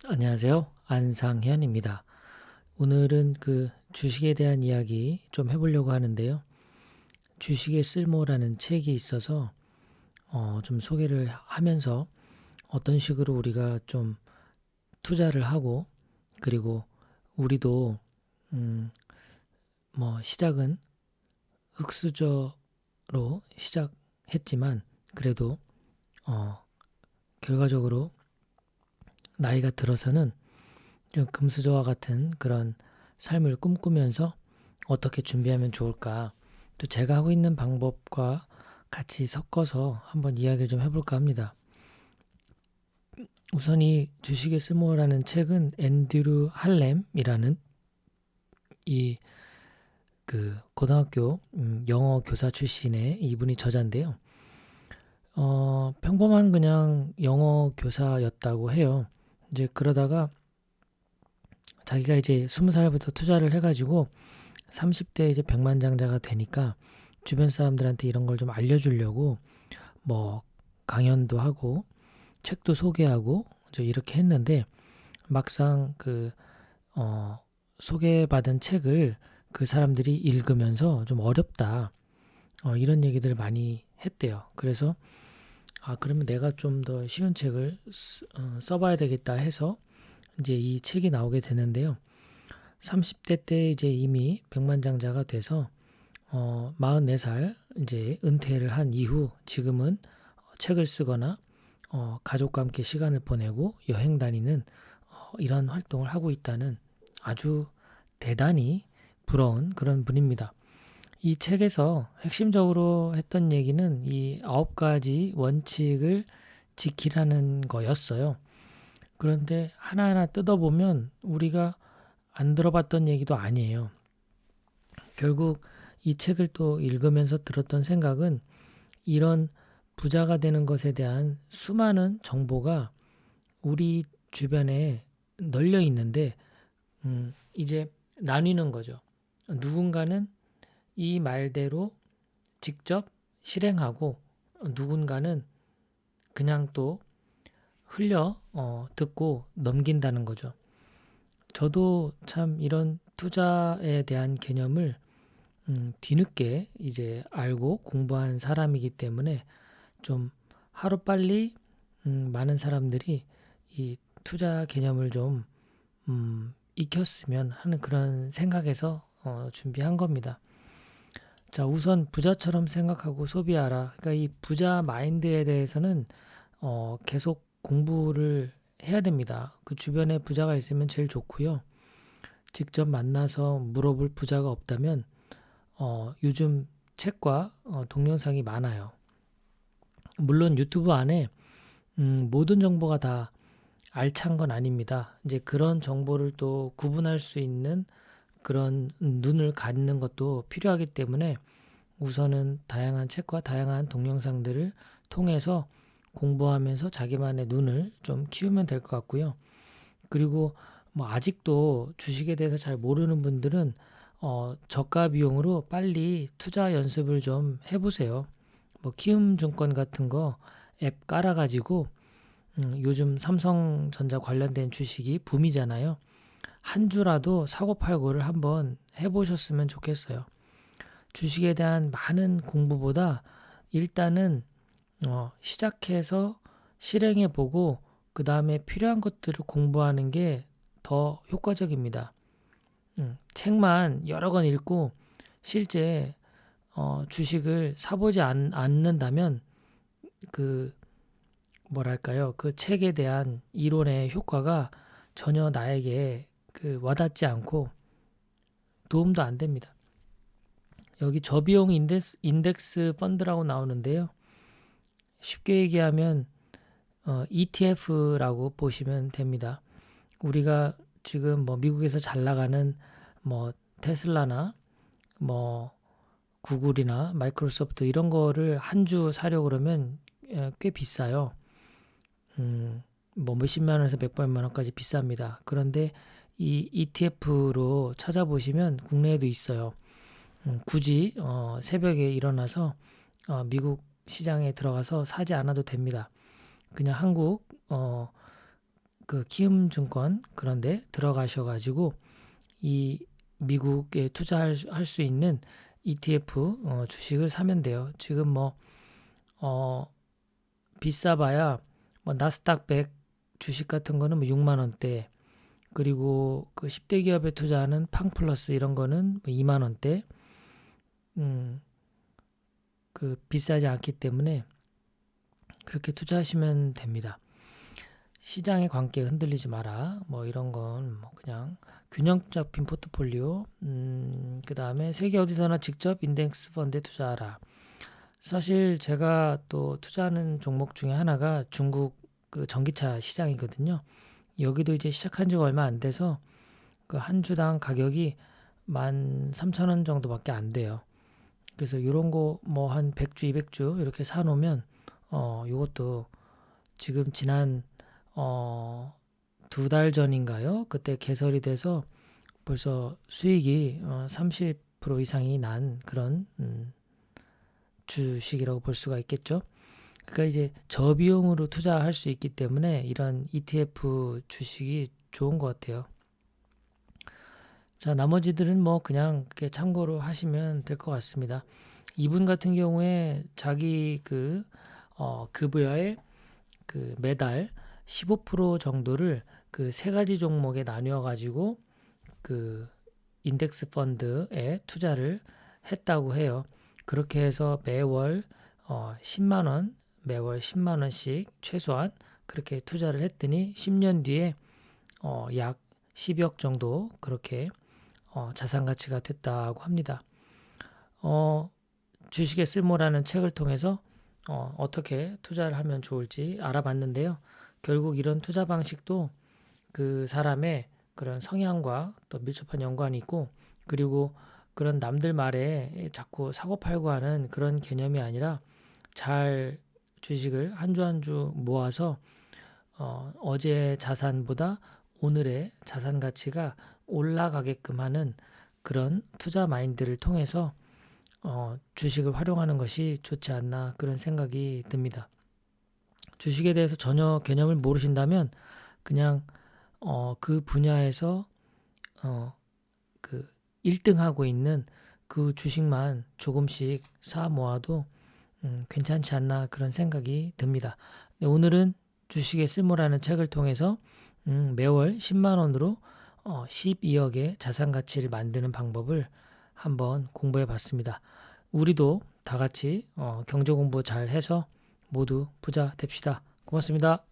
안녕하세요. 안상현입니다. 오늘은 주식에 대한 이야기 좀 해보려고 하는데요. 주식의 쓸모라는 책이 있어서 좀 소개를 하면서 어떤 식으로 우리가 좀 투자를 하고, 그리고 우리도 음, 시작은 흙수저로 시작했지만 그래도 어, 결과적으로 나이가 들어서는 좀 금수저와 같은 그런 삶을 꿈꾸면서 어떻게 준비하면 좋을까? 또 제가 하고 있는 방법과 같이 섞어서 한번 이야기를 좀 해볼까 합니다. 우선 이 주식의 쓸모라는 책은 앤드류 할렘이라는 이 고등학교 영어 교사 출신의 이분이 저자인데요. 평범한 그냥 영어 교사였다고 해요. 이제 그러다가 자기가 이제 20살부터 투자를 해가지고 30대 이제 백만장자가 되니까 주변 사람들한테 이런 걸 좀 알려주려고 뭐 강연도 하고 책도 소개하고 이제 이렇게 했는데 막상 소개받은 책을 그 사람들이 읽으면서 좀 어렵다 이런 얘기들 많이 했대요. 그래서 그러면 내가 좀 더 쉬운 책을 써봐야 되겠다 해서 이제 이 책이 나오게 되는데요. 30대 때 이제 이미 백만장자가 돼서 44살 이제 은퇴를 한 이후 지금은 책을 쓰거나 가족과 함께 시간을 보내고 여행 다니는 이런 활동을 하고 있다는 아주 대단히 부러운 그런 분입니다. 이 책에서 핵심적으로 했던 얘기는 이 9가지 원칙을 지키라는 거였어요. 그런데 하나하나 뜯어보면 우리가 안 들어봤던 얘기도 아니에요. 결국 이 책을 또 읽으면서 들었던 생각은 이런 부자가 되는 것에 대한 수많은 정보가 우리 주변에 널려 있는데 이제 나뉘는 거죠. 누군가는 이 말대로 직접 실행하고 누군가는 그냥 또 흘려 듣고 넘긴다는 거죠. 저도 참 이런 투자에 대한 개념을 뒤늦게 이제 알고 공부한 사람이기 때문에 좀 하루빨리 많은 사람들이 이 투자 개념을 좀 익혔으면 하는 그런 생각에서 준비한 겁니다. 자, 우선 부자처럼 생각하고 소비하라. 그러니까 이 부자 마인드에 대해서는 계속 공부를 해야 됩니다. 그 주변에 부자가 있으면 제일 좋고요. 직접 만나서 물어볼 부자가 없다면 요즘 책과 동영상이 많아요. 물론 유튜브 안에 모든 정보가 다 알찬 건 아닙니다. 이제 그런 정보를 또 구분할 수 있는 그런 눈을 갖는 것도 필요하기 때문에 우선은 다양한 책과 다양한 동영상들을 통해서 공부하면서 자기만의 눈을 좀 키우면 될 것 같고요. 그리고 뭐 아직도 주식에 대해서 잘 모르는 분들은 저가 비용으로 빨리 투자 연습을 좀 해보세요. 뭐 키움증권 같은 거 앱 깔아가지고 요즘 삼성전자 관련된 주식이 붐이잖아요. 한 주라도 사고팔고를 한번 해보셨으면 좋겠어요. 주식에 대한 많은 공부보다 일단은 시작해서 실행해보고 그 다음에 필요한 것들을 공부하는 게 더 효과적입니다. 책만 여러 권 읽고 실제 주식을 사보지 않는다면 그 뭐랄까요, 그 책에 대한 이론의 효과가 전혀 나에게 와닿지 않고 도움도 안 됩니다. 여기 저비용 인덱스 펀드라고 나오는데요. 쉽게 얘기하면 ETF라고 보시면 됩니다. 우리가 지금 뭐 미국에서 잘 나가는 뭐 테슬라나 뭐 구글이나 마이크로소프트 이런 거를 한 주 사려고 그러면 꽤 비싸요. 뭐 몇십만 원에서 몇백만 원까지 비쌉니다. 그런데 이 ETF로 찾아보시면 국내에도 있어요. 굳이 새벽에 일어나서 미국 시장에 들어가서 사지 않아도 됩니다. 그냥 한국 그 키움증권 그런데 들어가셔가지고 이 미국에 투자할 수 있는 ETF 주식을 사면 돼요. 지금 뭐 비싸봐야 뭐 나스닥 100 주식 같은 거는 뭐 6만 원대, 그리고 그 10대 기업에 투자하는 팡플러스 이런 거는 뭐 2만 원대. 그 비싸지 않기 때문에 그렇게 투자하시면 됩니다. 시장의 관계에 흔들리지 마라. 뭐 이런 건 뭐 그냥 균형 잡힌 포트폴리오. 그 다음에 세계 어디서나 직접 인덱스 펀드에 투자하라. 사실 제가 또 투자하는 종목 중에 하나가 중국 그 전기차 시장이거든요. 여기도 이제 시작한 지가 얼마 안 돼서 그 한 주당 가격이 13,000원 정도밖에 안 돼요. 그래서 이런 거 뭐 한 100주, 200주 이렇게 사놓으면 요것도 지금 지난 2달 전인가요? 그때 개설이 돼서 벌써 수익이 30% 이상이 난 그런 주식이라고 볼 수가 있겠죠. 그러니까 이제 저비용으로 투자할 수 있기 때문에 이런 ETF 주식이 좋은 것 같아요. 자, 나머지들은 뭐 그냥 그렇게 참고로 하시면 될 것 같습니다. 이분 같은 경우에 자기 그 급여의 그 매달 15% 정도를 그 세 가지 종목에 나뉘어 가지고 그 인덱스 펀드에 투자를 했다고 해요. 그렇게 해서 매월 10만 원, 매월 10만 원씩 최소한 그렇게 투자를 했더니 10년 뒤에 약 10억 정도 그렇게 자산 가치가 됐다고 합니다. 주식의 쓸모라는 책을 통해서 어떻게 투자를 하면 좋을지 알아봤는데요. 결국 이런 투자 방식도 그 사람의 그런 성향과 또 밀접한 연관이 있고, 그리고 그런 남들 말에 자꾸 사고 팔고 하는 그런 개념이 아니라 잘 주식을 한 주 한 주 모아서 어제의 자산보다 오늘의 자산 가치가 올라가게끔 하는 그런 투자 마인드를 통해서 주식을 활용하는 것이 좋지 않나 그런 생각이 듭니다. 주식에 대해서 전혀 개념을 모르신다면 그냥 그 분야에서 그 1등하고 있는 그 주식만 조금씩 사 모아도 괜찮지 않나 그런 생각이 듭니다. 네, 오늘은 주식의 쓸모라는 책을 통해서 매월 10만 원으로 12억의 자산 가치를 만드는 방법을 한번 공부해 봤습니다. 우리도 다 같이 경제 공부 잘 해서 모두 부자 됩시다. 고맙습니다.